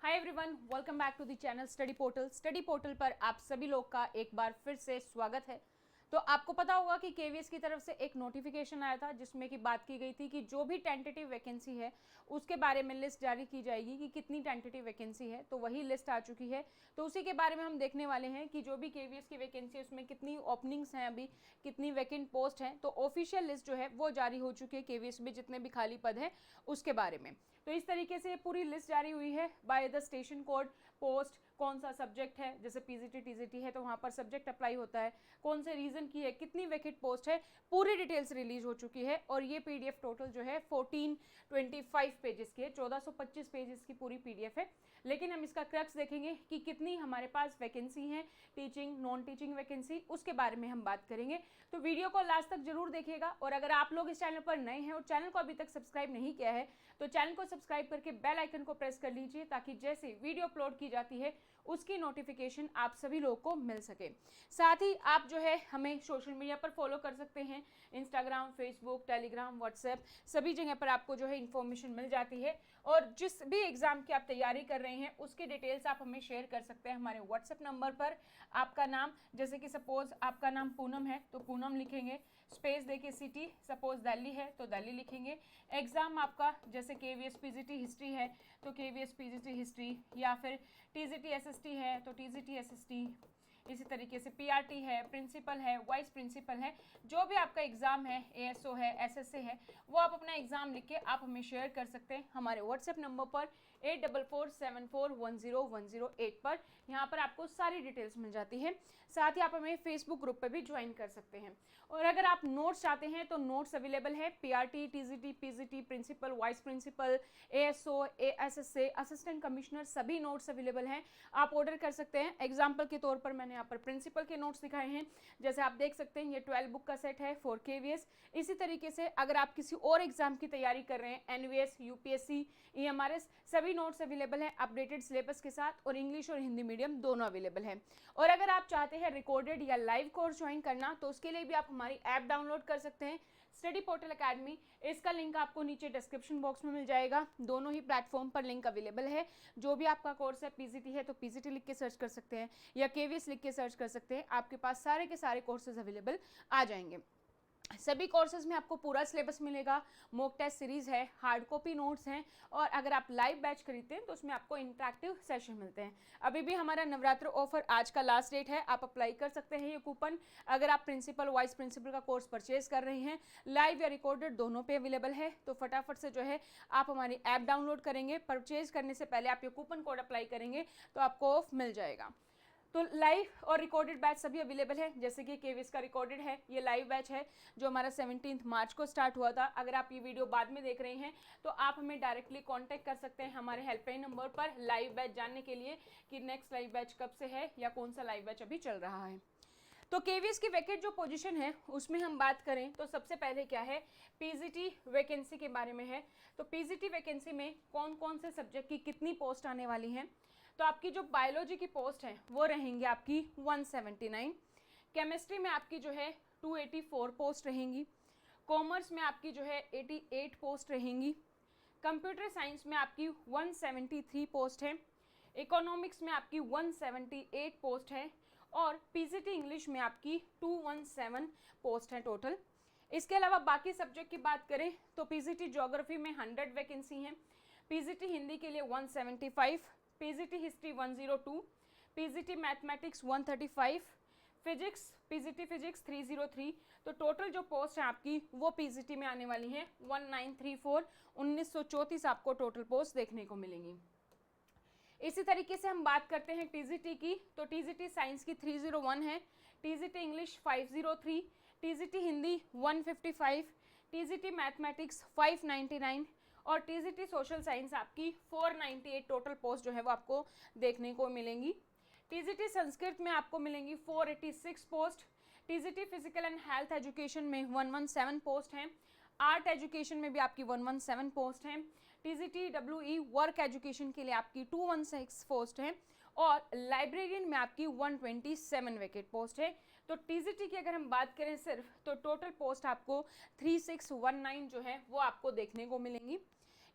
Hi everyone, welcome back to the channel study portal. Study portal पर आप सभी लोग का एक बार फिर से स्वागत है। तो आपको पता होगा कि केवीएस की तरफ से एक नोटिफिकेशन आया था जिसमें कि बात की गई थी कि जो भी टेंटेटिव वैकेंसी है उसके बारे में लिस्ट जारी की जाएगी कि कितनी टेंटेटिव वैकेंसी है। तो वही लिस्ट आ चुकी है, तो उसी के बारे में हम देखने वाले हैं कि जो भी केवीएस की वैकेंसी है उसमें कितनी ओपनिंग्स हैं, अभी कितनी वैकेंट पोस्ट हैं। तो ऑफिशियल लिस्ट जो है वो जारी हो चुकी है केवीएस में, जितने भी खाली पद हैं उसके बारे में। तो इस तरीके से पूरी लिस्ट जारी हुई है by the station code, post, कौन सा सब्जेक्ट है, जैसे पीजीटी टीजीटी है तो वहाँ पर सब्जेक्ट अप्लाई होता है, कौन से रीजन की है, कितनी वैकेंट पोस्ट है, पूरी डिटेल्स रिलीज हो चुकी है। और ये पीडीएफ टोटल जो है 1425 पेजेस की है, 1425 पेजेस की पूरी पीडीएफ है। लेकिन हम इसका क्रक्स देखेंगे कि कितनी हमारे पास वैकेंसी है, टीचिंग नॉन टीचिंग वैकेंसी, उसके बारे में हम बात करेंगे। तो वीडियो को लास्ट तक जरूर देखिएगा। और अगर आप लोग इस चैनल पर नए हैं और चैनल को अभी तक सब्सक्राइब नहीं किया है तो चैनल को सब्सक्राइब करके बेल आइकन को प्रेस कर लीजिए, ताकि जैसे वीडियो अपलोड की जाती है उसकी नोटिफिकेशन आप सभी लोगों को मिल सके। साथ ही आप जो है हमें सोशल मीडिया पर फॉलो कर सकते हैं, इंस्टाग्राम, फेसबुक, टेलीग्राम, व्हाट्सएप, सभी जगह पर आपको जो है इन्फॉर्मेशन मिल जाती है। और जिस भी एग्जाम की आप तैयारी कर रहे हैं उसके डिटेल्स आप हमें शेयर कर सकते हैं हमारे व्हाट्सएप नंबर पर। आपका नाम, जैसे कि सपोज आपका नाम पूनम है तो पूनम लिखेंगे, स्पेस देके सिटी, सपोज दिल्ली है तो दिल्ली लिखेंगे। एग्जाम आपका जैसे केवीएस पीजीटी हिस्ट्री है तो केवीएस पीजीटी हिस्ट्री, या फिर टीजीटी एसएसटी है तो टीजीटी एसएसटी, इसी तरीके से पीआरटी है, प्रिंसिपल है, वाइस प्रिंसिपल है, जो भी आपका एग्जाम है, एएसओ है, एसएसए है, वो आप अपना एग्जाम लिख के आप हमें शेयर कर सकते हैं हमारे व्हाट्सएप नंबर पर 8447410108 पर। यहाँ पर आपको सारी डिटेल्स मिल जाती है। साथ ही आप हमें फेसबुक ग्रुप पर भी ज्वाइन कर सकते हैं। और अगर आप नोट्स चाहते हैं तो नोट्स अवेलेबल है, PRT, TGT, PGT, principal, vice principal, ASO, ASSA, assistant commissioner, सभी नोट्स अवेलेबल हैं, आप ऑर्डर कर सकते हैं। एग्जाम्पल के तौर पर मैंने यहाँ पर प्रिंसिपल के नोट्स दिखाए हैं, जैसे आप देख सकते हैं ये 12 बुक का सेट है फॉर केवीएस। इसी तरीके से अगर आप किसी और एग्जाम की तैयारी कर रहे हैं, एनवीएस, यूपीएससी, ईएमआरएस, सभी नोट्स अवेलेबल हैं अपडेटेड सिलेबस के साथ, और इंग्लिश और हिंदी मीडियम दोनों अवेलेबल हैं। और अगर आप चाहते हैं रिकॉर्डेड या लाइव कोर्स ज्वाइन करना तो उसके लिए भी आप हमारी ऐप डाउनलोड कर सकते हैं, स्टडी पोर्टल एकेडमी। इसका लिंक आपको नीचे डिस्क्रिप्शन बॉक्स में मिल जाएगा। दोनों ही प्लेटफॉर्म पर लिंक अवेलेबल है। जो भी आपका कोर्स है, पीजीटी है तो पीजीटी लिख के सर्च कर सकते हैं या केवीएस लिख के सर्च कर सकते हैं, आपके पास सारे के सारे कोर्सेज अवेलेबल आ जाएंगे। सभी कोर्सेज में आपको पूरा सिलेबस मिलेगा, मॉक टेस्ट सीरीज है, हार्ड कॉपी नोट्स हैं, और अगर आप लाइव बैच खरीदते हैं तो उसमें आपको इंटरेक्टिव सेशन मिलते हैं। अभी भी हमारा नवरात्र ऑफर, आज का लास्ट डेट है, आप अप्लाई कर सकते हैं ये कूपन। अगर आप प्रिंसिपल, वाइस प्रिंसिपल का कोर्स परचेज कर रहे हैं, लाइव या रिकॉर्डेड दोनों पे अवेलेबल है, तो फटाफट से जो है आप हमारी ऐप डाउनलोड करेंगे। परचेज करने से पहले आप ये कूपन कोड अप्लाई करेंगे तो आपको ऑफ मिल जाएगा। तो लाइव और रिकॉर्डेड बैच सभी अवेलेबल है, जैसे कि केवीएस का रिकॉर्डेड है, ये लाइव बैच है जो हमारा 17 मार्च को स्टार्ट हुआ था। अगर आप ये वीडियो बाद में देख रहे हैं तो आप हमें डायरेक्टली कांटेक्ट कर सकते हैं हमारे हेल्पलाइन नंबर पर लाइव बैच जानने के लिए कि नेक्स्ट लाइव बैच कब से है या कौन सा लाइव बैच अभी चल रहा है। तो केवीएस की वैकेंट जो पोजीशन है उसमें हम बात करें तो सबसे पहले क्या है, पीजीटी वैकेंसी के बारे में है। तो पीजीटी वैकेंसी में कौन कौन से सब्जेक्ट की कितनी पोस्ट आने वाली हैं। तो आपकी जो बायोलॉजी की पोस्ट है वो रहेंगी आपकी 179, केमिस्ट्री में आपकी जो है 284 पोस्ट रहेंगी, कॉमर्स में आपकी जो है 88 पोस्ट रहेंगी, कंप्यूटर साइंस में आपकी 173 पोस्ट है, इकोनॉमिक्स में आपकी 178 पोस्ट है, और पीजीटी इंग्लिश में आपकी 217 पोस्ट है टोटल। इसके अलावा बाकी सब्जेक्ट की बात करें तो पीजीटी ज्योग्राफी में 100 वैकेंसी हैं, पीजीटी हिंदी के लिए 175, PGT history 102, PGT mathematics 135, physics, PGT physics 303। तो टोटल जो पोस्ट है आपकी वो पीजीटी में आने वाली हैं 1934, 1934 आपको टोटल पोस्ट देखने को मिलेंगी। इसी तरीके से हम बात करते हैं टीजीटी की, तो टीजीटी साइंस की 301 है, TGT English 503, TGT Hindi 155, TGT mathematics 599, और टीजीटी सोशल साइंस आपकी 498 टोटल पोस्ट जो है वो आपको देखने को मिलेंगी। टीजीटी संस्कृत में आपको मिलेंगी 486 post, TGT physical and health education में 117 पोस्ट हैं, आर्ट एजुकेशन में भी आपकी 117 पोस्ट हैं, टीजीटी डब्ल्यूई वर्क एजुकेशन के लिए आपकी 216 पोस्ट हैं, और लाइब्रेरियन में आपकी 127 वैकेंट पोस्ट है। तो टीजीटी की अगर हम बात करें सिर्फ तो टोटल पोस्ट आपको 3619 जो है वो आपको देखने को मिलेंगी।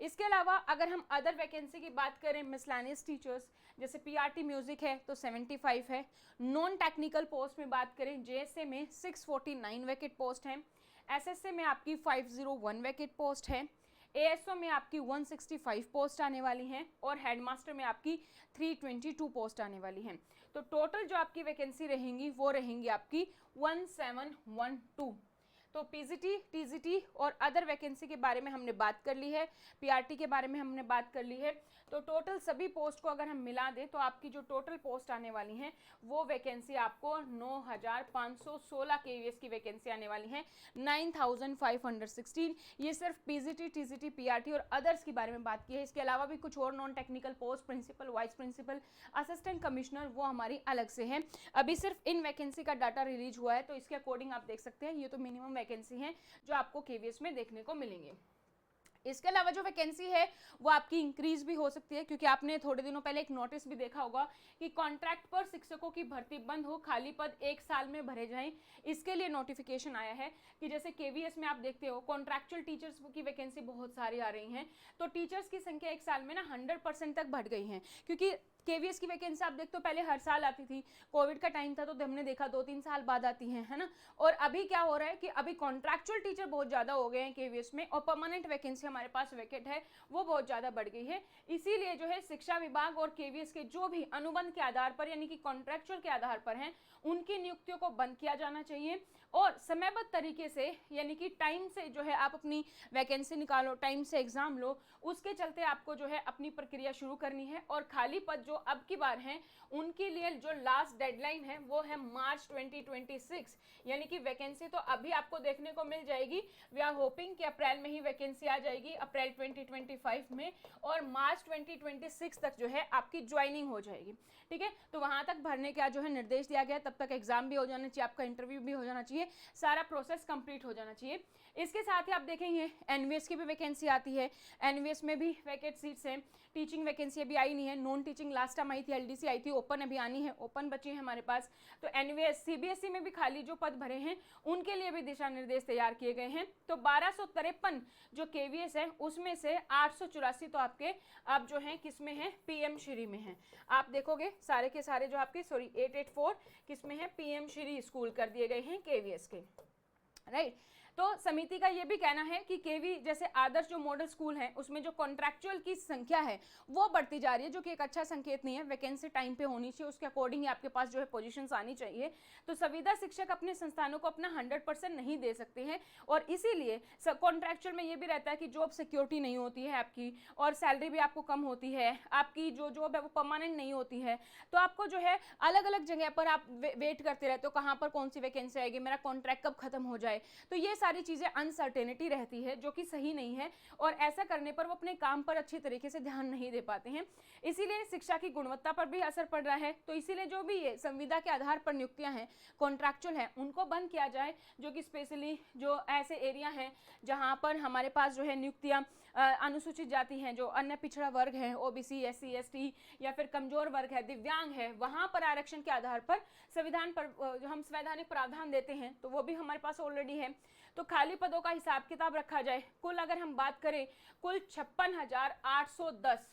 इसके अलावा अगर हम अदर वैकेंसी की बात करें, मिसलेनियस टीचर्स जैसे पीआरटी म्यूजिक है तो 75 है। नॉन टेक्निकल पोस्ट में बात करें, जेएसए में 649 वैकेंट पोस्ट हैं, एसएसए में आपकी 501 वैकेंट पोस्ट है, एएसओ में आपकी 165 पोस्ट आने वाली हैं और हेडमास्टर में आपकी 322 पोस्ट आने वाली हैं। तो टोटल जो आपकी वैकेंसी रहेंगी वो रहेंगी आपकी 1712। तो पीजीटी, टीजीटी और अदर वैकेंसी के बारे में हमने बात कर ली है, पीआरटी के बारे में हमने बात कर ली है। तो टोटल सभी पोस्ट को अगर हम मिला दें तो आपकी जो टोटल पोस्ट आने वाली हैं वो वैकेंसी आपको 9516 केवीएस की वैकेंसी आने वाली है, 9516। ये सिर्फ पीजीटी, टीजीटी, पीआरटी और अदर्स के बारे में बात की है। इसके अलावा भी कुछ और non technical post, principal, vice principal, assistant commissioner, वो हमारी अलग से है। अभी सिर्फ इन वैकेंसी का डाटा रिलीज हुआ है तो इसके अकॉर्डिंग आप देख सकते हैं, ये तो मिनिमम वैकेंसी हैं जो आपको केवीएस में देखने को मिलेंगे। इसके अलावा जो वैकेंसी है वो आपकी इंक्रीज भी हो सकती है, क्योंकि आपने थोड़े दिनों पहले एक नोटिस भी देखा होगा कि कॉन्ट्रैक्ट पर शिक्षकों की भर्ती बंद हो, खाली पद 1 साल में भरे जाएं। इसके लिए नोटिफिकेशन आया है कि जैसे केवीएस में आप देखते हो कॉन्ट्रैक्चुअल टीचर्स की वैकेंसी बहुत सारी आ रही हैं, तो टीचर्स की संख्या 1 साल में ना 100% तक बढ़ गई है। क्योंकि केवीएस की वैकेंसी आप देखते हो पहले हर साल आती थी, कोविड का टाइम था तो हमने देखा 2-3 साल बाद आती है ना। और अभी क्या हो रहा है कि अभी कॉन्ट्रैक्चुअल टीचर बहुत ज़्यादा हो गए हैं केवीएस में, और परमानेंट वैकेंसी हमारे पास वैकेंट है वो बहुत ज़्यादा बढ़ गई है। इसीलिए जो है शिक्षा विभाग और केवीएस के जो भी अनुबंध के आधार पर यानी कि कॉन्ट्रैक्चुअल के आधार पर हैं उनकी नियुक्तियों को बंद किया जाना चाहिए, और समयबद्ध तरीके से यानी कि टाइम से जो है आप अपनी वैकेंसी निकालो, टाइम से एग्जाम लो, उसके चलते आपको जो है अपनी प्रक्रिया शुरू करनी है। और खाली पद जो अब की बार हैं उनके लिए जो लास्ट डेडलाइन है वो है मार्च 2026, यानी कि वैकेंसी तो अभी आपको देखने को मिल जाएगी। वी आर होपिंग कि अप्रैल में ही वैकेंसी आ जाएगी, अप्रैल 2025 में, और मार्च 2026 तक जो है आपकी ज्वाइनिंग हो जाएगी। ठीक है, तो वहां तक भरने का जो है निर्देश दिया गया, तब तक एग्जाम भी हो जाना चाहिए, आपका इंटरव्यू भी हो जाना चाहिए, सारा प्रोसेस कंप्लीट हो जाना चाहिए। इसके साथ ही आप देखेंगे एनवीएस की भी वैकेंसी आती है, एनवीएस में भी वैकेंट सीट्स हैं। टीचिंग वैकेंसी अभी आई नहीं है, non teaching last time I थी, एलडीसी आई थी, ओपन अभी आनी है, ओपन बची है हमारे पास। तो एनवीएस, सीबीएसई में भी खाली जो पद भरे हैं उनके लिए भी दिशा निर्देश तैयार किए गए हैं। तो 1253 जो केवीएस है उसमें से 884 तो आपके अब जो है किस में है, पीएम श्री में है। आप देखोगे सारे के सारे जो आपके 884 किस में है, पीएम श्री स्कूल कर दिए गए हैं केवीएस के, राइट। तो समिति का ये भी कहना है कि केवी जैसे आदर्श जो मॉडल स्कूल हैं उसमें जो कॉन्ट्रैक्चुअल की संख्या है वो बढ़ती जा रही है, जो कि एक अच्छा संकेत नहीं है। वैकेंसी टाइम पे होनी चाहिए, उसके अकॉर्डिंग ही आपके पास जो है पोजीशंस आनी चाहिए। तो संविदा शिक्षक अपने संस्थानों को अपना 100% नहीं दे सकते हैं, और इसीलिए कॉन्ट्रैक्चुअल में ये भी रहता है कि जॉब सिक्योरिटी नहीं होती है आपकी, और सैलरी भी आपको कम होती है, आपकी जो जॉब है वो परमानेंट नहीं होती है। तो आपको जो है अलग अलग जगह पर आप वेट करते रहते हो, कहाँ पर कौन सी वैकेंसी आएगी, मेरा कॉन्ट्रैक्ट कब खत्म हो जाए। तो ये सारी चीजें अनसर्टेनिटी रहती है जो कि सही नहीं है, और ऐसा करने पर वो अपने काम पर अच्छी तरीके से ध्यान नहीं दे पाते हैं। इसीलिए शिक्षा की गुणवत्ता पर भी असर पड़ रहा है। तो इसीलिए जो भी ये संविदा के आधार पर नियुक्तियां हैं, कॉन्ट्रैक्चुअल है, उनको बंद किया जाए, जो कि स्पेशली जो ऐसे एरिया हैं जहां पर हमारे पास जो है नियुक्तियां अनुसूचित जाति हैं, जो अन्य पिछड़ा वर्ग है, ओबीसी, एससी, एसटी, या फिर कमजोर वर्ग है, दिव्यांग है, वहां पर आरक्षण के आधार पर संविधान पर जो हम संवैधानिक प्रावधान देते हैं तो वो भी हमारे पास ऑलरेडी है। तो खाली पदों का हिसाब किताब रखा जाए, कुल अगर हम बात करें कुल 56,810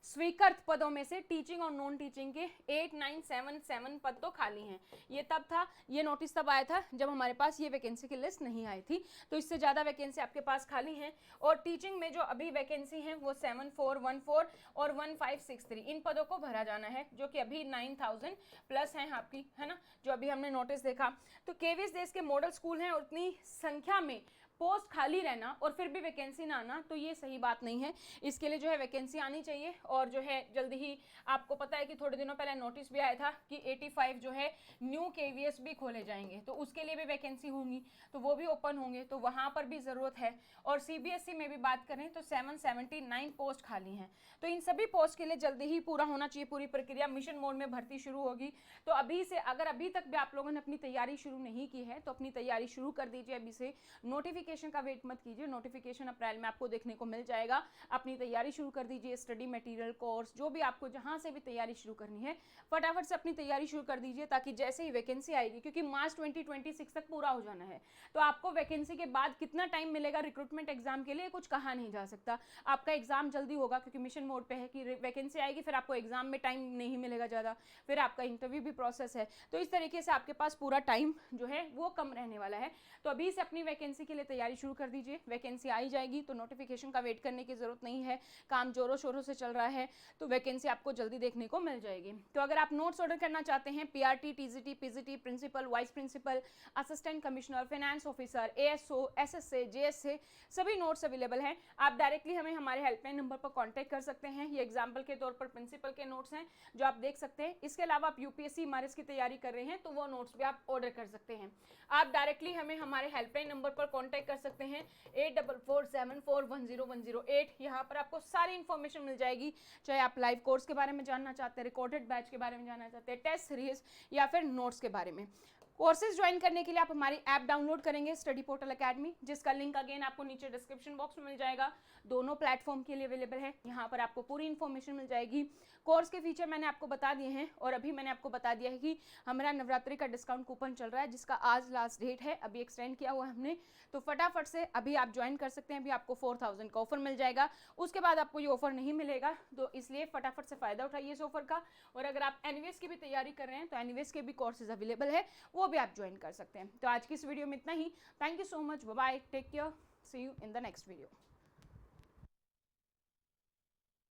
स्वीकृत पदों में से टीचिंग और नॉन टीचिंग के 8977 पद तो खाली हैं। ये तब था, ये नोटिस तब आया था जब हमारे पास ये वैकेंसी की लिस्ट नहीं आई थी। तो इससे ज़्यादा वैकेंसी आपके पास खाली हैं, और टीचिंग में जो अभी वैकेंसी हैं वो 7414 और 1563 इन पदों को भरा जाना है, जो कि अभी 9000 प्लस हैं आपकी, है ना, जो अभी हमने नोटिस देखा। तो केवीएस देश के मॉडल स्कूल हैं, उतनी संख्या में पोस्ट खाली रहना और फिर भी वैकेंसी ना आना, तो ये सही बात नहीं है। इसके लिए जो है वैकेंसी आनी चाहिए, और जो है जल्दी ही आपको पता है कि थोड़े दिनों पहले नोटिस भी आया था कि 85 जो है न्यू केवीएस भी खोले जाएंगे, तो उसके लिए भी वैकेंसी होंगी, तो वो भी ओपन होंगे, तो वहाँ पर भी ज़रूरत है। और सीबीएसई में भी बात करें तो 779 पोस्ट खाली हैं। तो इन सभी पोस्ट के लिए जल्दी ही पूरा होना चाहिए, पूरी प्रक्रिया मिशन मोड में भर्ती शुरू होगी। तो अभी से अगर अभी तक भी आप लोगों ने अपनी तैयारी शुरू नहीं की है तो अपनी तैयारी शुरू कर दीजिए अभी से। नोटिफिकेशन नोटिफिकेशन का वेट मत कीजिए, नोटिफिकेशन अप्रैल में आपको देखने को मिल जाएगा। अपनी तैयारी शुरू कर दीजिए, स्टडी मटेरियल, कोर्स, जो भी आपको जहां से भी तैयारी शुरू करनी है फटाफट से अपनी तैयारी शुरू कर दीजिए, ताकि जैसे ही वैकेंसी आएगी, क्योंकि मार्च 2026 तक पूरा हो जाना है, तो आपको वैकेंसी के बाद कितना टाइम मिलेगा रिक्रूटमेंट एग्जाम के लिए कुछ कहा नहीं जा सकता। आपका एग्जाम जल्दी होगा क्योंकि मिशन मोड पे है कि वैकेंसी आएगी, फिर आपको एग्जाम में टाइम नहीं मिलेगा ज़्यादा, फिर आपका इंटरव्यू भी प्रोसेस है, तो इस तरीके से आपके पास पूरा टाइम जो है वो कम रहने वाला है। तो अभी से अपनी वैकेंसी के लिए तैयारी शुरू कर दीजिए। वैकेंसी आई जाएगी तो नोटिफिकेशन का वेट करने की जरूरत नहीं है, काम जोरों शोरों से चल रहा है, तो वैकेंसी आपको जल्दी देखने को मिल जाएगी। तो अगर आप नोट्स ऑर्डर करना चाहते हैं, PRT, TGT, PGT, principal, vice principal, assistant commissioner, finance officer, ASO, SSA, JSA, सभी नोट्स अवेलेबल हैं। आप डायरेक्टली हमें हमारे हेल्पलाइन नंबर पर कॉन्टैक्ट कर सकते हैं। ये एग्जाम्पल के तौर पर प्रिंसिपल के नोट्स हैं जो आप देख सकते हैं। इसके अलावा आप यूपीएससी एमआरएस की तैयारी कर रहे हैं तो वो नोट्स भी आप ऑर्डर कर सकते हैं। आप डायरेक्टली हमें हमारे हेल्पलाइन नंबर पर कॉन्टैक्ट कर सकते हैं 8447410108। यहाँ पर आपको सारी इन्फॉर्मेशन मिल जाएगी, चाहे आप लाइव कोर्स के बारे में जानना चाहते हैं, रिकॉर्डेड बैच के बारे में जानना चाहते हैं, टेस्ट सीरीज या फिर नोट्स के बारे में। कोर्सेज ज्वाइन करने के लिए आप हमारी ऐप डाउनलोड करेंगे, स्टडी पोर्टल एकेडमी, जिसका लिंक अगेन आपको नीचे डिस्क्रिप्शन बॉक्स में मिल जाएगा। दोनों प्लेटफॉर्म के लिए अवेलेबल है, यहाँ पर आपको पूरी इन्फॉर्मेशन मिल जाएगी। कोर्स के फीचर मैंने आपको बता दिए हैं, और अभी मैंने आपको बता दिया है कि हमारा नवरात्रि का डिस्काउंट कूपन चल रहा है, जिसका आज लास्ट डेट है, अभी एक्सटेंड किया हुआ है हमने, तो फटाफट से अभी आप ज्वाइन कर सकते हैं। अभी आपको 4000 का ऑफर मिल जाएगा, उसके बाद आपको ये ऑफर नहीं मिलेगा, तो इसलिए फटाफट से फायदा उठाइए इस ऑफर का। और अगर आप एनवीएस की भी तैयारी कर रहे हैं तो एनवीएस के भी कोर्सेज अवेलेबल है, वो भी आप ज्वाइन कर सकते हैं। तो आज की इस वीडियो में इतना ही। Thank you so much, bye bye, take care, see you in the next video.